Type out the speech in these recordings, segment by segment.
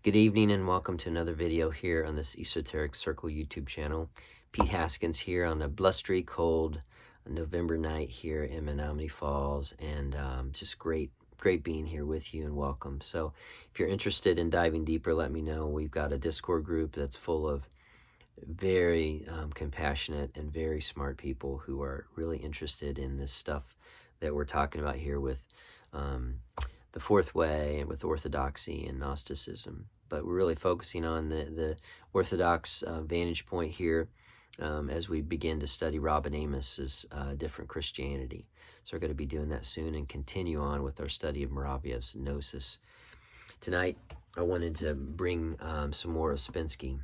Good evening and welcome to another video here on this Esoteric Circle YouTube channel. Pete Haskins here on a blustery, cold November night here in Menominee Falls, and just great being here with you and welcome. So if you're interested in diving deeper, let me know. We've got a Discord group that's full of very compassionate and very smart people who are really interested in this stuff that we're talking about here with the Fourth Way and with Orthodoxy and Gnosticism. But we're really focusing on the Orthodox vantage point here as we begin to study Robin Amos's different Christianity. So we're going to be doing that soon and continue on with our study of Moraviev's Gnosis. Tonight, I wanted to bring some more Ouspensky.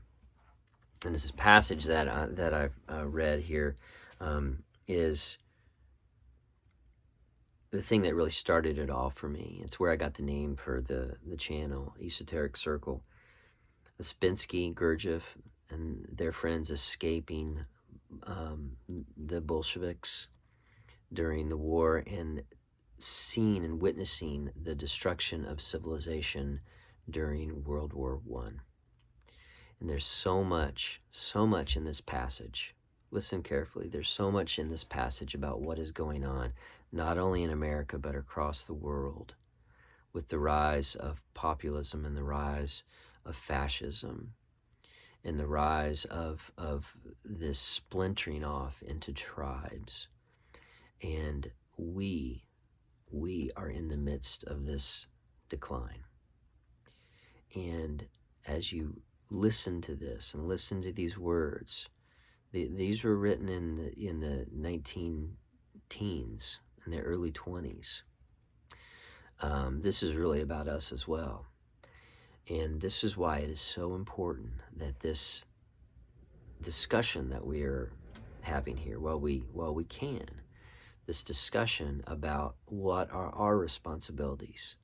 And this passage that I've read here is the thing that really started it all for me. It's where I got the name for the channel, Esoteric Circle. Ouspensky, Gurdjieff, and their friends escaping the Bolsheviks during the war and seeing and witnessing the destruction of civilization during World War I. And there's so much in this passage. Listen carefully. There's so much in this passage about what is going on, not only in America, but across the world, with the rise of populism and the rise of fascism and the rise of this splintering off into tribes. And we are in the midst of this decline. And as you listen to this and listen to these words, these were written in the 19 teens, in the early 20s. This is really about us as well. And this is why it is so important that this discussion that we are having here, while we can, this discussion about what are our responsibilities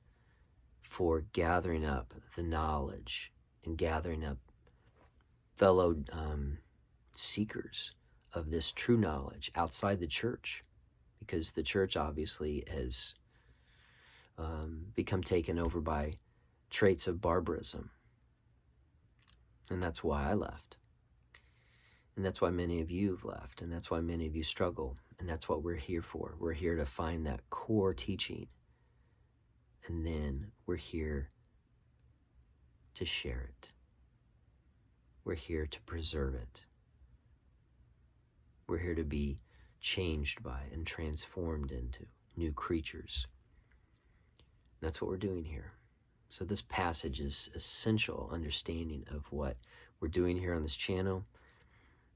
for gathering up the knowledge and gathering up fellow seekers of this true knowledge outside the church, because the church obviously has become taken over by traits of barbarism. And that's why I left. And that's why many of you have left. And that's why many of you struggle. And that's what we're here for. We're here to find that core teaching. And then we're here to share it. We're here to preserve it. We're here to be changed by and transformed into new creatures. That's what we're doing here. So this passage is essential understanding of what we're doing here on this channel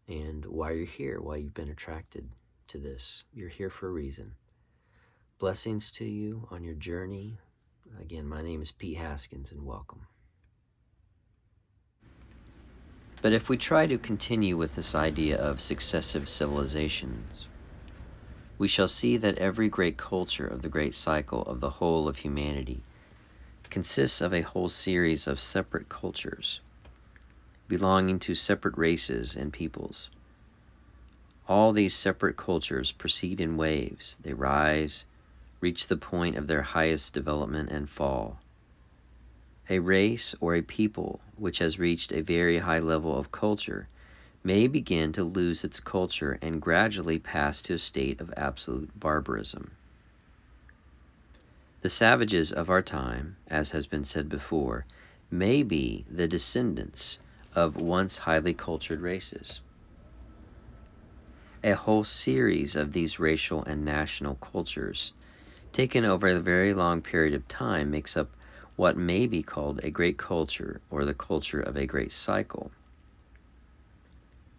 and why you're here, why you've been attracted to this. You're here for a reason. Blessings to you on your journey. Again, my name is Pete Haskins, and welcome. But if we try to continue with this idea of successive civilizations, we shall see that every great culture of the great cycle of the whole of humanity consists of a whole series of separate cultures, belonging to separate races and peoples. All these separate cultures proceed in waves. They rise, reach the point of their highest development, and fall. A race or a people which has reached a very high level of culture may begin to lose its culture and gradually pass to a state of absolute barbarism. The savages of our time, as has been said before, may be the descendants of once highly cultured races. A whole series of these racial and national cultures, taken over a very long period of time, makes up what may be called a great culture, or the culture of a great cycle.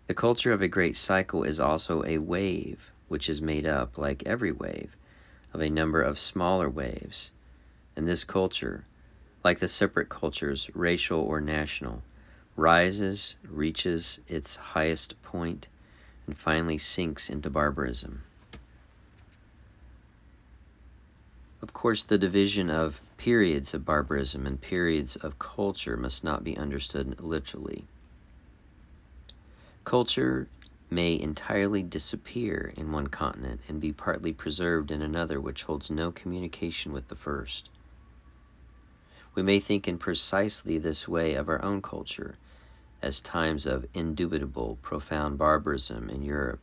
The culture of a great cycle is also a wave, which is made up, like every wave, of a number of smaller waves. And this culture, like the separate cultures, racial or national, rises, reaches its highest point, and finally sinks into barbarism. Of course, the division of periods of barbarism and periods of culture must not be understood literally. Culture may entirely disappear in one continent and be partly preserved in another which holds no communication with the first. We may think in precisely this way of our own culture, as times of indubitable, profound barbarism in Europe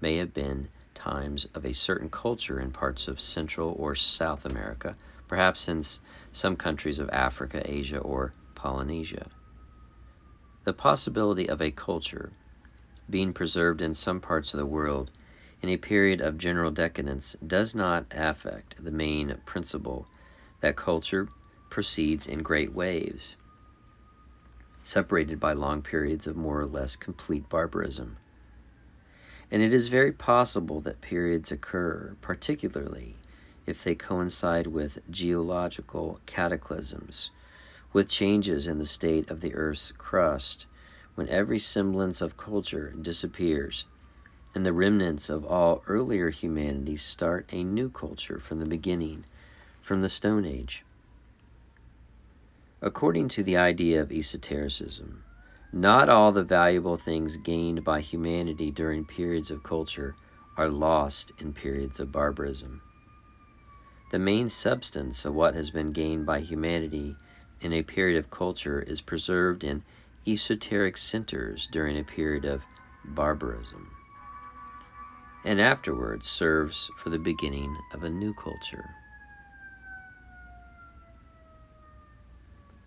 may have been times of a certain culture in parts of Central or South America, perhaps in some countries of Africa, Asia, or Polynesia. The possibility of a culture being preserved in some parts of the world in a period of general decadence does not affect the main principle that culture proceeds in great waves, separated by long periods of more or less complete barbarism. And it is very possible that periods occur, particularly if they coincide with geological cataclysms, with changes in the state of the Earth's crust, when every semblance of culture disappears, and the remnants of all earlier humanity start a new culture from the beginning, from the Stone Age. According to the idea of esotericism, not all the valuable things gained by humanity during periods of culture are lost in periods of barbarism. The main substance of what has been gained by humanity in a period of culture is preserved in esoteric centers during a period of barbarism, and afterwards serves for the beginning of a new culture.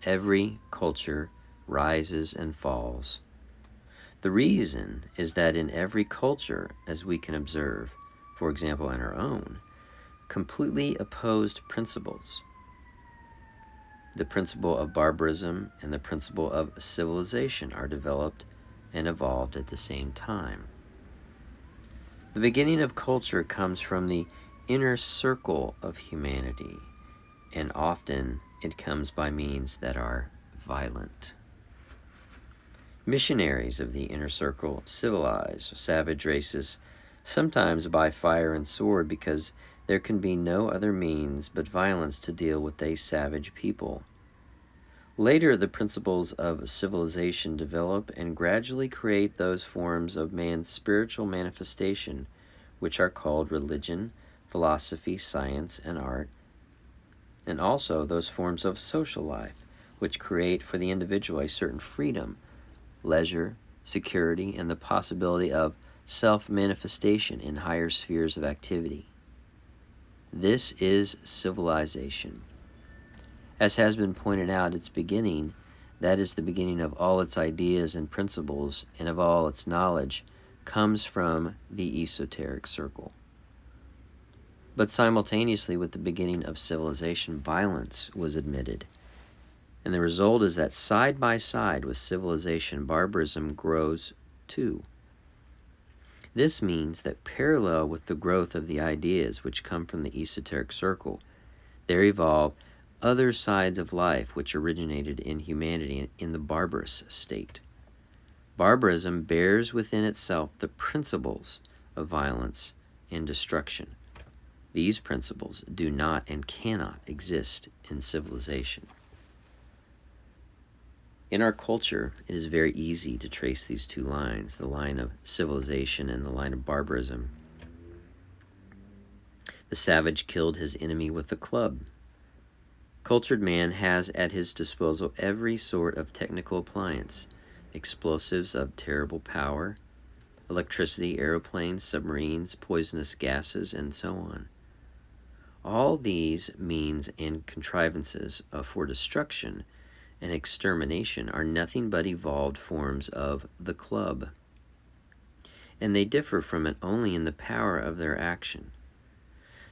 Every culture rises and falls. The reason is that in every culture, as we can observe, for example in our own, completely opposed principles, the principle of barbarism and the principle of civilization, are developed and evolved at the same time. The beginning of culture comes from the inner circle of humanity, and often it comes by means that are violent. Missionaries of the inner circle civilize savage races, sometimes by fire and sword, because there can be no other means but violence to deal with a savage people. Later, the principles of civilization develop and gradually create those forms of man's spiritual manifestation which are called religion, philosophy, science, and art, and also those forms of social life which create for the individual a certain freedom, leisure, security, and the possibility of self-manifestation in higher spheres of activity. This is civilization. As has been pointed out, its beginning, that is the beginning of all its ideas and principles and of all its knowledge, comes from the esoteric circle. But simultaneously with the beginning of civilization, violence was admitted. And the result is that side by side with civilization, barbarism grows too. This means that parallel with the growth of the ideas which come from the esoteric circle, there evolve other sides of life which originated in humanity in the barbarous state. Barbarism bears within itself the principles of violence and destruction. These principles do not and cannot exist in civilization. In our culture, it is very easy to trace these two lines, the line of civilization and the line of barbarism. The savage killed his enemy with a club. Cultured man has at his disposal every sort of technical appliance, explosives of terrible power, electricity, aeroplanes, submarines, poisonous gases, and so on. All these means and contrivances for destruction and extermination are nothing but evolved forms of the club, and they differ from it only in the power of their action.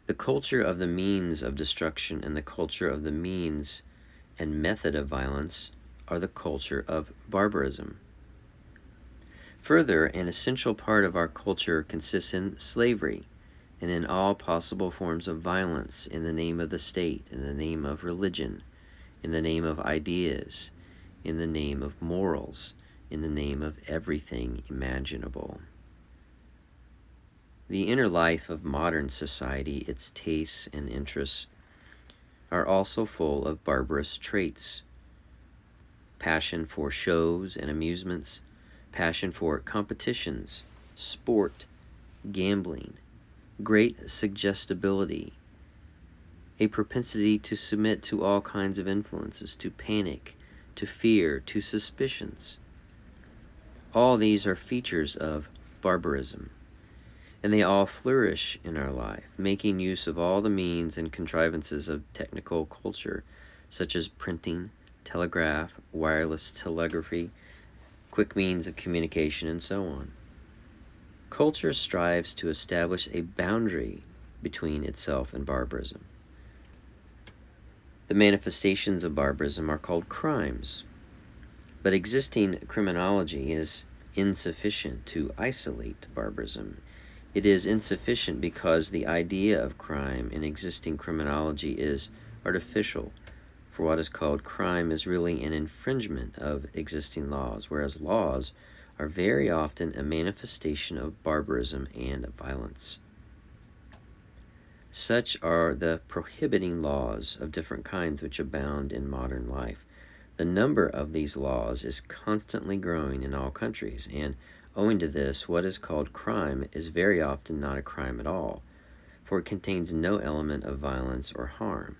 The culture of the means of destruction and the culture of the means and method of violence are the culture of barbarism. Further, an essential part of our culture consists in slavery and in all possible forms of violence in the name of the state, in the name of religion, in the name of ideas, in the name of morals, in the name of everything imaginable. The inner life of modern society, its tastes and interests, are also full of barbarous traits. Passion for shows and amusements, passion for competitions, sport, gambling, great suggestibility, a propensity to submit to all kinds of influences, to panic, to fear, to suspicions. All these are features of barbarism, and they all flourish in our life, making use of all the means and contrivances of technical culture, such as printing, telegraph, wireless telegraphy, quick means of communication, and so on. Culture strives to establish a boundary between itself and barbarism. The manifestations of barbarism are called crimes, but existing criminology is insufficient to isolate barbarism. It is insufficient because the idea of crime in existing criminology is artificial, for what is called crime is really an infringement of existing laws, whereas laws are very often a manifestation of barbarism and violence. Such are the prohibiting laws of different kinds which abound in modern life. The number of these laws is constantly growing in all countries, and owing to this, what is called crime is very often not a crime at all, for it contains no element of violence or harm.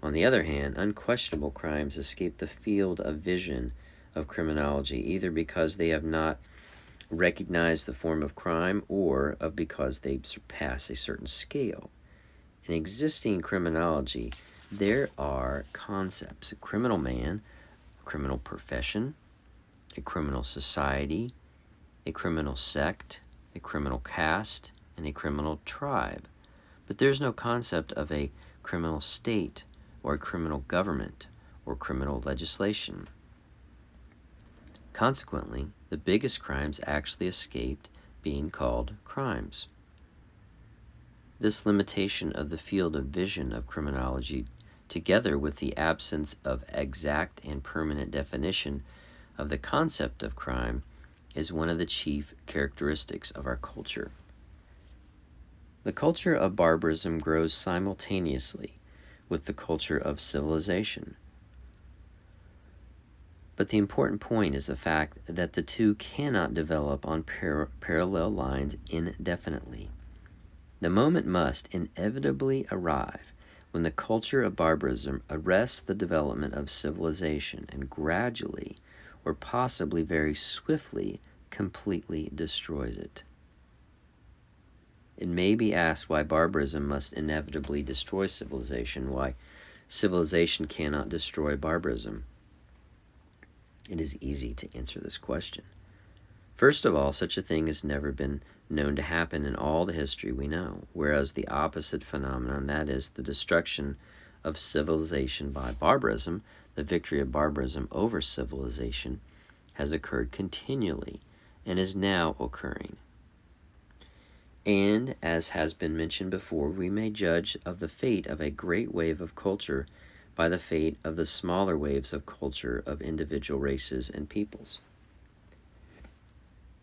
On the other hand, unquestionable crimes escape the field of vision of criminology, either because they have not recognized the form of crime or because they surpass a certain scale. In existing criminology, there are concepts: a criminal man, a criminal profession, a criminal society, a criminal sect, a criminal caste, and a criminal tribe. But there's no concept of a criminal state or a criminal government or criminal legislation. Consequently, the biggest crimes actually escaped being called crimes. This limitation of the field of vision of criminology, together with the absence of exact and permanent definition of the concept of crime, is one of the chief characteristics of our culture. The culture of barbarism grows simultaneously with the culture of civilization. But the important point is the fact that the two cannot develop on parallel lines indefinitely. The moment must inevitably arrive when the culture of barbarism arrests the development of civilization and gradually, or possibly very swiftly, completely destroys it. It may be asked why barbarism must inevitably destroy civilization, why civilization cannot destroy barbarism. It is easy to answer this question. First of all, such a thing has never been known to happen in all the history we know, whereas the opposite phenomenon, that is, the destruction of civilization by barbarism, the victory of barbarism over civilization, has occurred continually and is now occurring. And, as has been mentioned before, we may judge of the fate of a great wave of culture by the fate of the smaller waves of culture of individual races and peoples.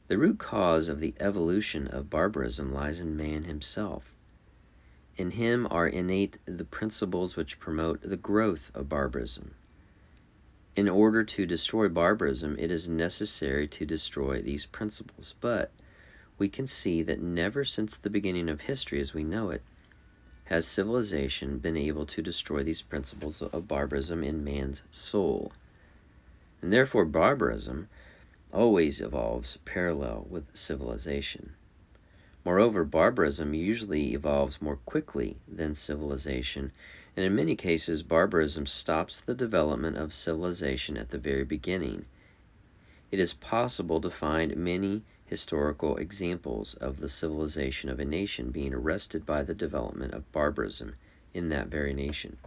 The root cause of the evolution of barbarism lies in man himself. In him are innate the principles which promote the growth of barbarism. In order to destroy barbarism, it is necessary to destroy these principles, but we can see that never since the beginning of history as we know it has civilization been able to destroy these principles of barbarism in man's soul. And therefore barbarism always evolves parallel with civilization. Moreover, barbarism usually evolves more quickly than civilization, and in many cases barbarism stops the development of civilization at the very beginning. It is possible to find many historical examples of the civilization of a nation being arrested by the development of barbarism in that very nation.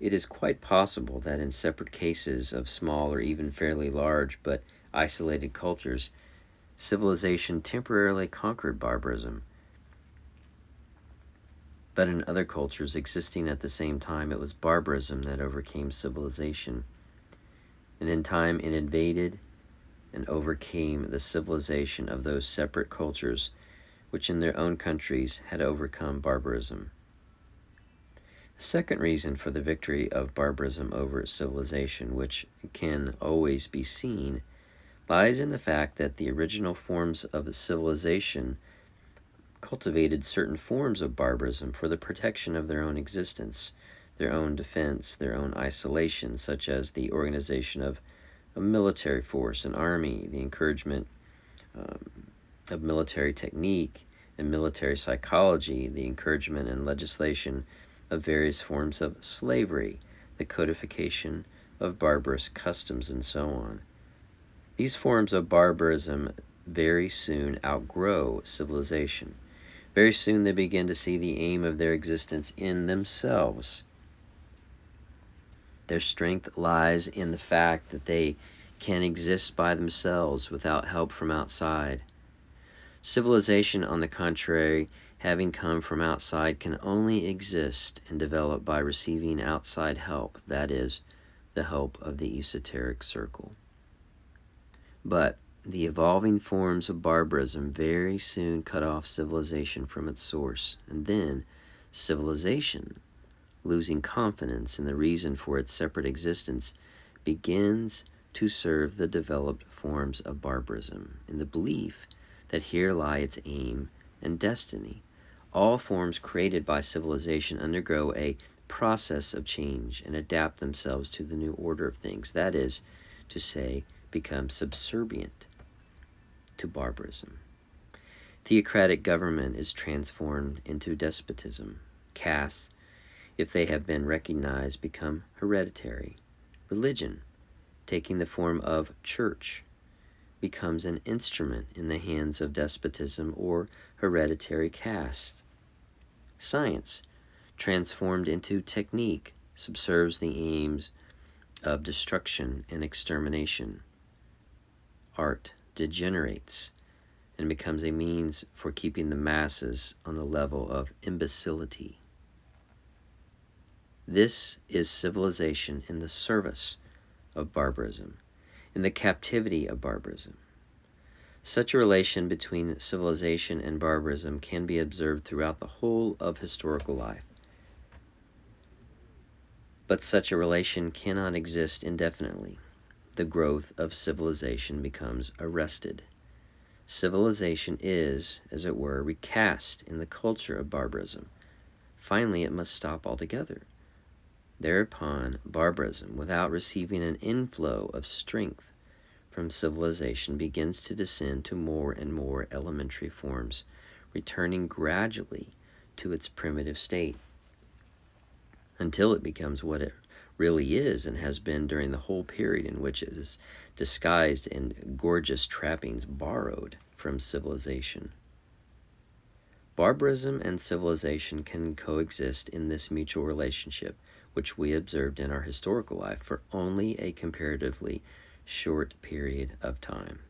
It is quite possible that in separate cases of small or even fairly large but isolated cultures, civilization temporarily conquered barbarism. But in other cultures existing at the same time, it was barbarism that overcame civilization. And in time it invaded and overcame the civilization of those separate cultures which in their own countries had overcome barbarism. The second reason for the victory of barbarism over civilization, which can always be seen, lies in the fact that the original forms of civilization cultivated certain forms of barbarism for the protection of their own existence, their own defense, their own isolation, such as the organization of a military force, an army, the encouragement of military technique and military psychology, the encouragement and legislation of various forms of slavery, the codification of barbarous customs, and so on. These forms of barbarism very soon outgrow civilization. Very soon they begin to see the aim of their existence in themselves. Their strength lies in the fact that they can exist by themselves without help from outside. Civilization, on the contrary, having come from outside, can only exist and develop by receiving outside help, that is, the help of the esoteric circle. But the evolving forms of barbarism very soon cut off civilization from its source, and then civilization, losing confidence in the reason for its separate existence, begins to serve the developed forms of barbarism in the belief that here lie its aim and destiny. All forms created by civilization undergo a process of change and adapt themselves to the new order of things, that is to say, become subservient to barbarism. Theocratic government is transformed into despotism. Castes, if they have been recognized, become hereditary. Religion, taking the form of church, becomes an instrument in the hands of despotism or hereditary caste. Science, transformed into technique, subserves the aims of destruction and extermination. Art degenerates and becomes a means for keeping the masses on the level of imbecility. This is civilization in the service of barbarism, in the captivity of barbarism. Such a relation between civilization and barbarism can be observed throughout the whole of historical life. But such a relation cannot exist indefinitely. The growth of civilization becomes arrested. Civilization is, as it were, recast in the culture of barbarism. Finally, it must stop altogether. Thereupon, barbarism, without receiving an inflow of strength from civilization, begins to descend to more and more elementary forms, returning gradually to its primitive state, until it becomes what it really is and has been during the whole period in which it is disguised in gorgeous trappings borrowed from civilization. Barbarism and civilization can coexist in this mutual relationship, which we observed in our historical life for only a comparatively short period of time.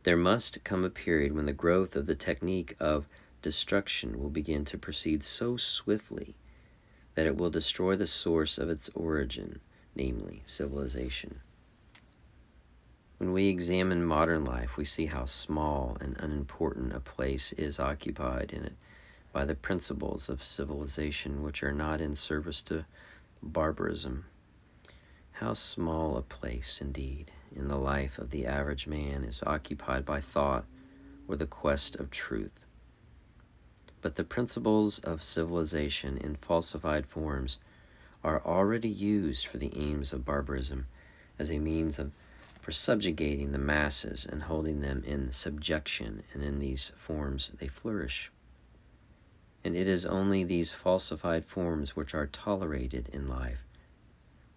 There must come a period when the growth of the technique of destruction will begin to proceed so swiftly that it will destroy the source of its origin, namely civilization. When we examine modern life, we see how small and unimportant a place is occupied in it by the principles of civilization which are not in service to barbarism. How small a place, indeed, in the life of the average man is occupied by thought or the quest of truth. But the principles of civilization in falsified forms are already used for the aims of barbarism as a means for subjugating the masses and holding them in subjection, and in these forms they flourish. And it is only these falsified forms which are tolerated in life.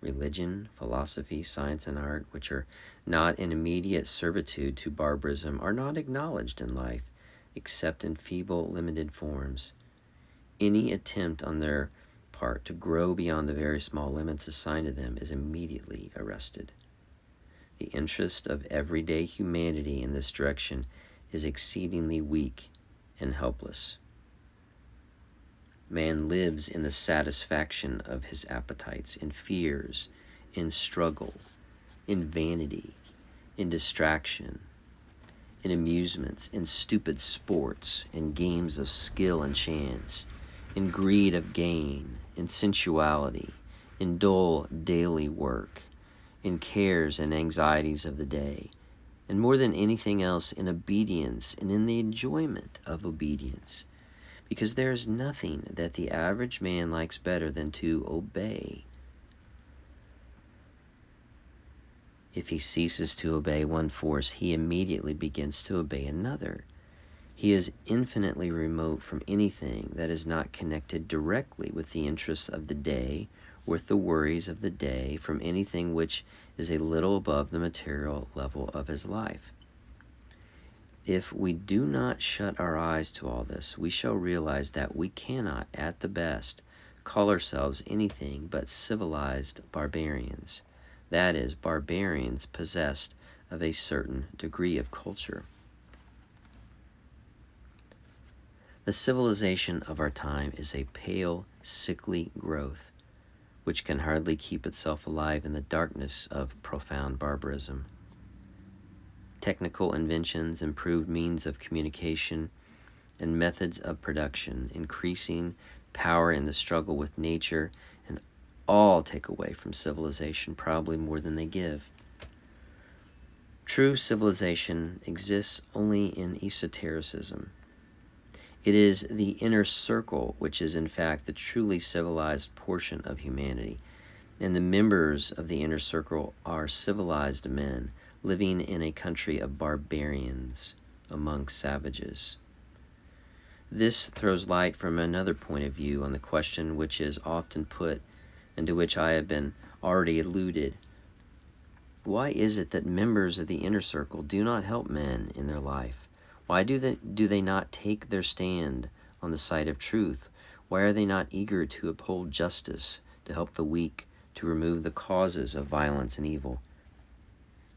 Religion, philosophy, science, and art, which are not in immediate servitude to barbarism, are not acknowledged in life, except in feeble, limited forms. Any attempt on their part to grow beyond the very small limits assigned to them is immediately arrested. The interest of everyday humanity in this direction is exceedingly weak and helpless. Man lives in the satisfaction of his appetites, in fears, in struggle, in vanity, in distraction, in amusements, in stupid sports, in games of skill and chance, in greed of gain, in sensuality, in dull daily work, in cares and anxieties of the day, and more than anything else in obedience and in the enjoyment of obedience, because there is nothing that the average man likes better than to obey. If he ceases to obey one force, he immediately begins to obey another. He is infinitely remote from anything that is not connected directly with the interests of the day, with the worries of the day, from anything which is a little above the material level of his life. If we do not shut our eyes to all this, we shall realize that we cannot, at the best, call ourselves anything but civilized barbarians. That is, barbarians possessed of a certain degree of culture. The civilization of our time is a pale, sickly growth, which can hardly keep itself alive in the darkness of profound barbarism. Technical inventions, improved means of communication, and methods of production, increasing power in the struggle with nature, and all take away from civilization probably more than they give. True civilization exists only in esotericism. It is the inner circle which is in fact the truly civilized portion of humanity, and the members of the inner circle are civilized men living in a country of barbarians among savages. This throws light from another point of view on the question which is often put and to which I have been already alluded. Why is it that members of the inner circle do not help men in their life? Why do they not take their stand on the side of truth? Why are they not eager to uphold justice, to help the weak, to remove the causes of violence and evil?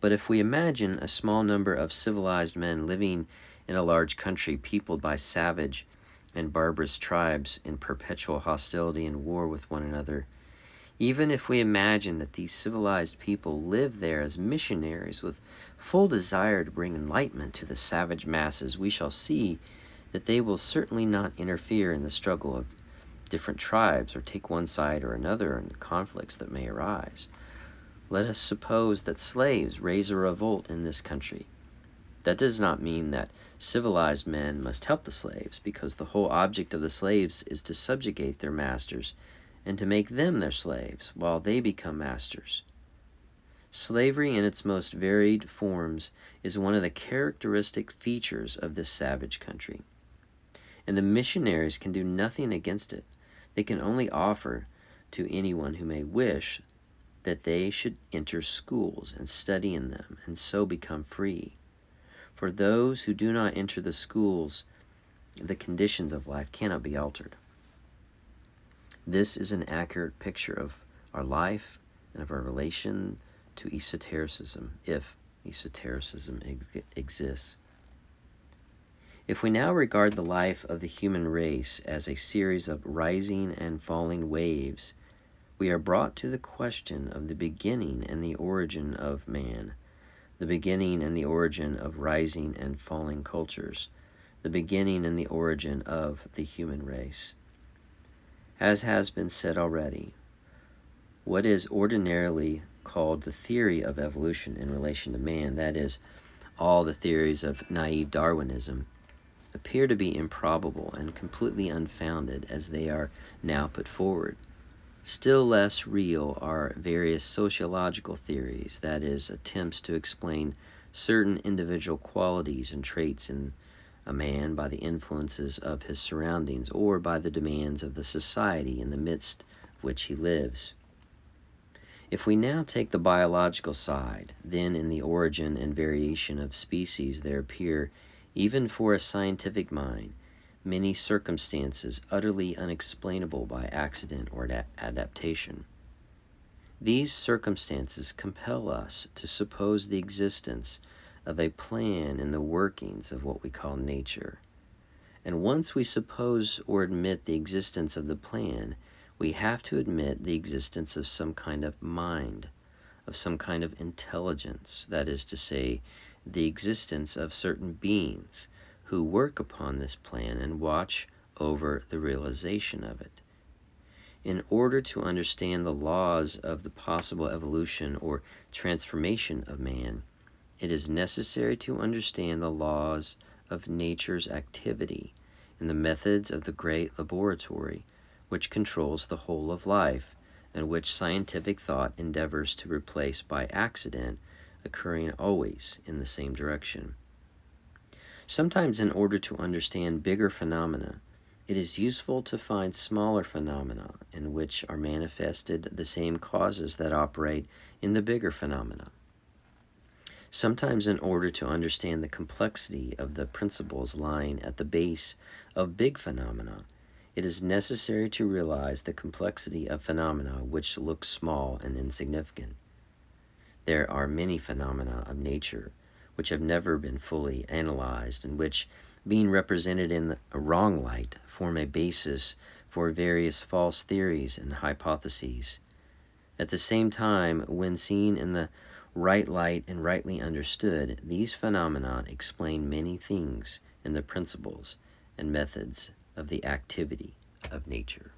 But if we imagine a small number of civilized men living in a large country peopled by savage and barbarous tribes in perpetual hostility and war with one another, even if we imagine that these civilized people live there as missionaries with full desire to bring enlightenment to the savage masses, we shall see that they will certainly not interfere in the struggle of different tribes or take one side or another in the conflicts that may arise. Let us suppose that slaves raise a revolt in this country. That does not mean that civilized men must help the slaves, because the whole object of the slaves is to subjugate their masters and to make them their slaves while they become masters. Slavery in its most varied forms is one of the characteristic features of this savage country, and the missionaries can do nothing against it. They can only offer to anyone who may wish that they should enter schools and study in them, and so become free. For those who do not enter the schools, the conditions of life cannot be altered. This is an accurate picture of our life and of our relation to esotericism, if esotericism exists. If we now regard the life of the human race as a series of rising and falling waves, we are brought to the question of the beginning and the origin of man, the beginning and the origin of rising and falling cultures, the beginning and the origin of the human race. As has been said already, what is ordinarily called the theory of evolution in relation to man, that is, all the theories of naive Darwinism, appear to be improbable and completely unfounded as they are now put forward. Still less real are various sociological theories, that is, attempts to explain certain individual qualities and traits in a man by the influences of his surroundings or by the demands of the society in the midst of which he lives. If we now take the biological side, then in the origin and variation of species there appear, even for a scientific mind, many circumstances utterly unexplainable by accident or adaptation. These circumstances compel us to suppose the existence of a plan in the workings of what we call nature. And once we suppose or admit the existence of the plan, we have to admit the existence of some kind of mind, of some kind of intelligence, that is to say, the existence of certain beings who work upon this plan and watch over the realization of it. In order to understand the laws of the possible evolution or transformation of man, it is necessary to understand the laws of nature's activity and the methods of the great laboratory which controls the whole of life, and which scientific thought endeavors to replace by accident, occurring always in the same direction. Sometimes, in order to understand bigger phenomena, it is useful to find smaller phenomena in which are manifested the same causes that operate in the bigger phenomena. Sometimes, in order to understand the complexity of the principles lying at the base of big phenomena, it is necessary to realize the complexity of phenomena which look small and insignificant. There are many phenomena of nature which have never been fully analyzed, and which, being represented in a wrong light, form a basis for various false theories and hypotheses. At the same time, when seen in the right light and rightly understood, these phenomena explain many things in the principles and methods of the activity of nature.